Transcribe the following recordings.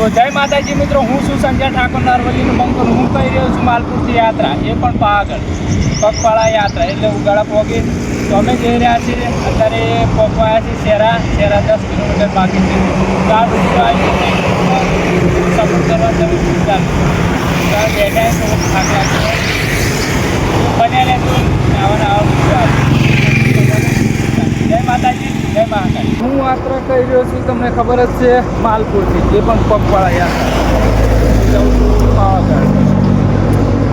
તો જય માતાજી મિત્રો, હું છું સંજય ઠાકોર અરવલ્લીનું બંકર. હું કહી રહ્યો છું માલપુરથી યાત્રા, એ પણ પાવાગઢ પગપાળા યાત્રા એટલે ઉગાડા પોગી. તો અમે જઈ રહ્યા છીએ અત્યારે પહોંચવાયા છીએ શેરા 10 કિલોમીટર બાકી છે. ગાઢ સપોર્ટ કરવા તમે બેઠા તો થાક લાગતો બન્યા રહેતો આવા જય માતાજી, જય મહાકાળ. હું યાત્રા કરી રહ્યો છું, તમને ખબર જ છે, માલપુરથી, એ પણ પગપાળા યાત્રા જઉં છું પાવાગઢ.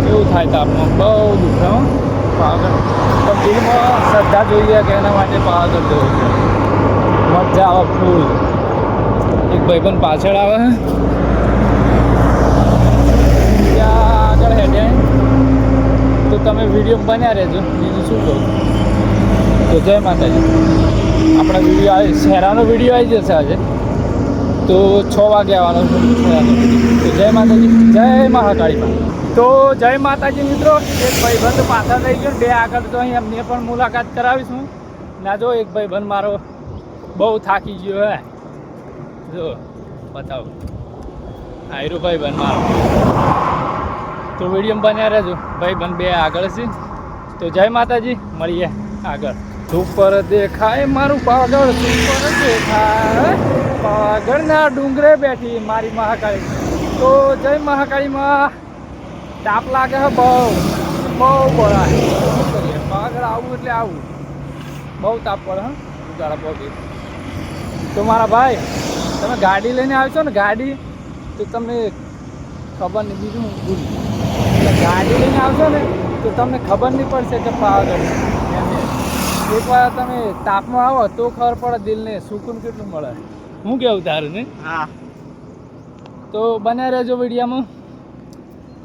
એવું થાય તાપમાં બહુ દુઃખ પાવાગઢ, પણ દિલમાં શ્રદ્ધા જોઈએ કે એના માટે પાવાગઢ જવું છે. મજા આવે ફૂલ. એક ભાઈબંધ પાછળ આવે ત્યાં આગળ હેડે તો તમે વિડીયો બન્યા રહેજો. બીજું શું કહું? તો જય માતાજી. આપણા વિડીયો આવે, શહેરાનો વિડીયો આવી જશે આજે, તો 6 વાગે આવવાનો છે શહેરાનો વિડીયો. તો જય માતાજી, જય મહાકાળીમાં. તો જય માતાજી મિત્રો, એક ભાઈબંધ પાછા થઈ ગયો, 2 આગળ તો અહીં અમને પણ મુલાકાત કરાવીશું. ના જો એક ભાઈબંધ મારો બહુ થાકી ગયો હે, જો બતાવો આયરો ભાઈબંધ મારો. તો વિડીયો બન્યા રહેજો. ભાઈબંધ 2 આગળ છે. તો જય માતાજી, મળીએ આગળ. સુપર દેખાય મારું પાવાગઢ, સુપર દેખાય પાવાગઢના ડુંગરે બેઠી મારી મહાકાળી. તો જય મહાકાળીમાં. તાપ લાગે છે બહુ બોલાય. શું કરીએ, પાવાગઢ આવવું એટલે આવવું. બહુ તાપ પડે હા ઉજાળા પહોંચી. તો મારા ભાઈ, તમે ગાડી લઈને આવશો ને, ગાડી તો તમને ખબર નહીં. બીજું ભૂલ, ગાડી લઈને આવશો ને તો તમને ખબર નહીં પડશે કે પાવાગઢ. એકવાર તમે તાપમાં આવો તો ખબર પડે દિલને સુકૂન કેટલું મળે. હું કેવું તારું ને? હા. તો બન્યા રહેજો વિડીયામાં.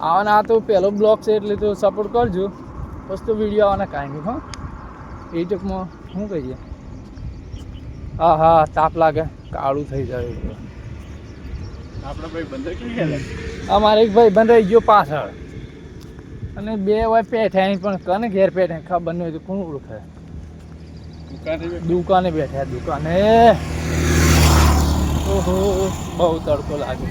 આવવાના આ તો પહેલો બ્લોગ છે એટલે તો સપોર્ટ કરજો. બસ તો વિડીયો આવવાના કાંઈ નહીં. હા, યુટ્યુબમાં શું કહીએ. હા હા, તાપ લાગે, કાળું થઈ જાય. આપણો ભાઈ બંધ કેવી ગયા? અમારે એક ભાઈ બંધ રહી ગયો પાછળ, અને 2 હોય પેઠા પણ કને ઘેર પેઠા ખબર નહીં હોય તો કોણ ઓળખે. દુકાને બેઠા, દુકાને. ઓહો, બહુ તડકો લાગે.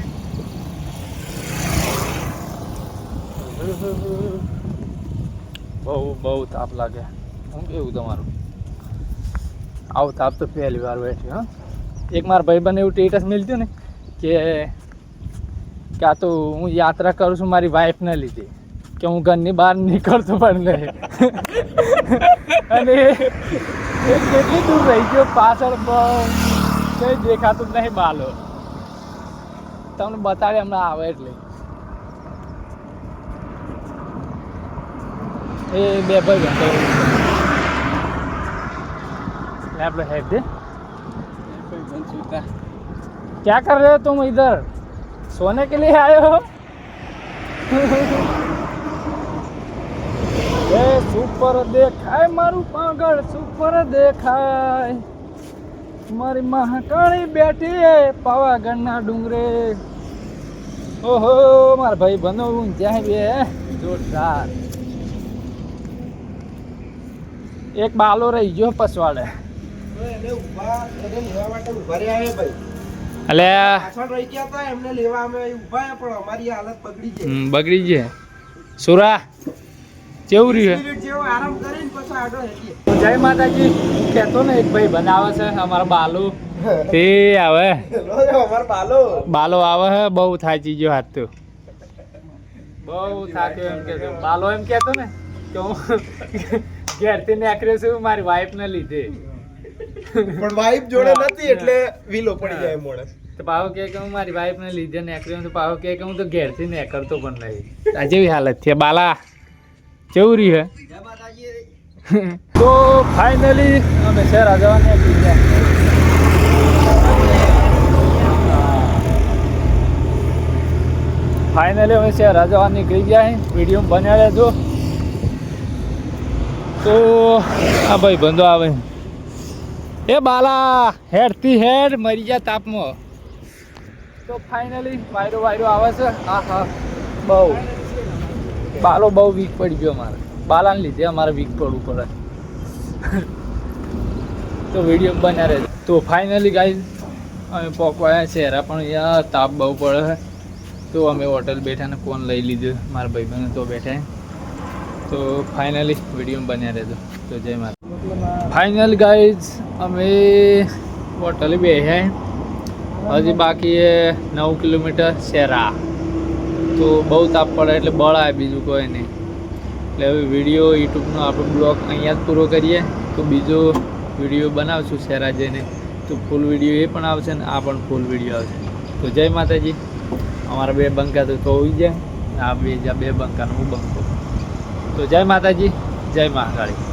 બહુ તાપ લાગે. શું કેવું તમારું? આવું તાપ તો પહેલી વાર બેઠ્યો. હા, એક મારા ભાઈબંધ એવું સ્ટેટસ મિલતું ને કે આ તો હું યાત્રા કરું છું મારી વાઈફને લીધે, કે હું ઘરની બહાર નીકળતો પણ નહીં. અને કેટલી દૂર રહી ગયો પાછળ, કંઈ દેખાતું જ નહીં. બાલો તમને બતાડે હમણાં આવે એટલે. એ 2 ભાઈ બંધ આપણે है दे। क्या कर रहे हो तुम इधर? सोने के लिए आए हो? ए सुपर देखाय मारू पागल, सुपर देखाय मारी महाकाળી બેઠી પાવાગઢના ડુંગરે. ઓહો, મારા ભાઈ બનો ત્યાં બે જોરદાર. એક બાલો રહી ગયો પસવાડે. બગડી છે સુરા કેવું રહ્યું? જય માતાજી. કહેતો ને એક ભાઈ બનાવે છે અમારા બાલો, તે આવે બાલો આવે છે. બહુ થાકી ગયો હાથ તો, બહુ થાક્યો એમ કેતો બાલો. એમ કેતો ને કે હું ઘેરથી નીકળ્યો છું મારી વાઈફ ને લીધે, પણ વાઈફ જોડે નથી એટલે વિલો પડી જાય મોડે. તો પાવો કે હું મારી વાઈફ ને લીધે નીકળ્યો છું. પાવો કે હું તો ઘેરથી નીકળતો પણ નહીં. આ જેવી હાલત છે બાલા. કેવું રહ્યું હે? તો ફાઇનલી અમે શહેરા જવા નીકળી ગયા. ફાઇનલી અમે શહેરા જવા નીકળી ગયા. વિડીયો બન્યા રહેજો. તો આ ભાઈ બંધો આવે એ બાલા હેડથી હેડ મરી ગયા તાપમાં. તો ફાઇનલી વાયરો આવે છે. હા હા, બહુ બાલો બહુ વીક પડી ગયો મારે. બાલાને લીધે અમારે વીક પડવું પડે. તો વિડીયો બન્યા રહે. તો ફાઇનલી ગાઈઝ અમે પોકવાયા શહેરા પણ યાર તાપ બહુ પડે છે તો અમે હોટલ બેઠા ને ફોન લઈ લીધો મારા ભાઈબંધ તો બેઠા તો ફાઇનલી વિડીયો બન્યા રહેજો તો જય માતા ફાઇનલ ગાઈઝ અમે હોટલે બેઠા હજી બાકી 9 કિલોમીટર શહેરા તો બહુ તાપ પડે એટલે બળ આવે બીજું કોઈ નહીં એટલે હવે વિડીયો યુટ્યુબનો આપણો બ્લોગ અહીંયા જ પૂરો કરીએ તો બીજો વિડીયો બનાવશું શહેરા જઈને તો ફૂલ વિડીયો એ પણ આવશે ને આ પણ ફૂલ વિડીયો આવશે તો જય માતાજી અમારા 2 બંકા તો હોઈ જાય આ બે બંકાનો હું બંકો તો જય માતાજી જય મહાકાળી